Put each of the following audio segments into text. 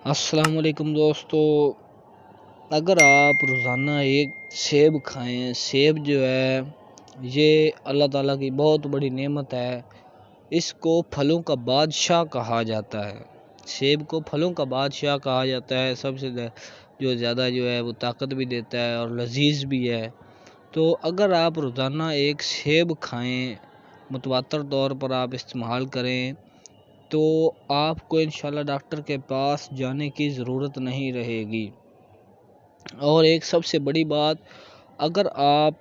السلام علیکم دوستو، اگر آپ روزانہ ایک سیب کھائیں، سیب جو ہے یہ اللہ تعالیٰ کی بہت بڑی نعمت ہے۔ اس کو پھلوں کا بادشاہ کہا جاتا ہے۔ سیب کو پھلوں کا بادشاہ کہا جاتا ہے۔ سب سے زیادہ جو ہے وہ طاقت بھی دیتا ہے اور لذیذ بھی ہے۔ تو اگر آپ روزانہ ایک سیب کھائیں، متواتر طور پر آپ استعمال کریں تو آپ کو انشاءاللہ ڈاکٹر کے پاس جانے کی ضرورت نہیں رہے گی۔ اور ایک سب سے بڑی بات، اگر آپ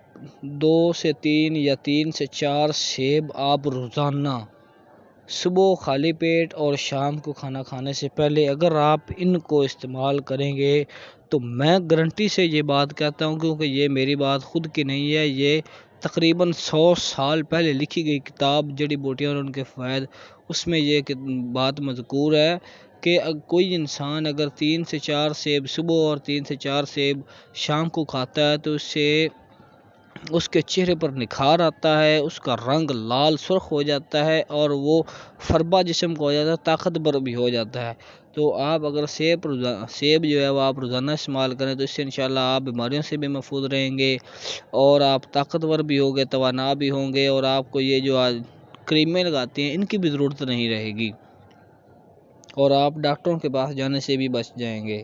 2 سے 3 یا 3 سے 4 سیب آپ روزانہ صبح خالی پیٹ اور شام کو کھانا کھانے سے پہلے اگر آپ ان کو استعمال کریں گے تو میں گارنٹی سے یہ بات کہتا ہوں، کیونکہ یہ میری بات خود کی نہیں ہے، یہ تقریباً 100 سال پہلے لکھی گئی کتاب جڑی بوٹیاں اور ان کے فوائد، اس میں یہ بات مذکور ہے کہ کوئی انسان اگر 3 سے 4 سیب صبح اور 3 سے 4 سیب شام کو کھاتا ہے تو اس سے اس کے چہرے پر نکھار آتا ہے، اس کا رنگ لال سرخ ہو جاتا ہے اور وہ فربا جسم کو ہو جاتا ہے، طاقتور بھی ہو جاتا ہے۔ تو آپ اگر سیب جو ہے وہ آپ روزانہ استعمال کریں تو اس سے انشاءاللہ آپ بیماریوں سے بھی محفوظ رہیں گے اور آپ طاقتور بھی ہوں گے، توانا بھی ہوں گے، اور آپ کو یہ جو آج کریمیں لگاتے ہیں ان کی بھی ضرورت نہیں رہے گی اور آپ ڈاکٹروں کے پاس جانے سے بھی بچ جائیں گے۔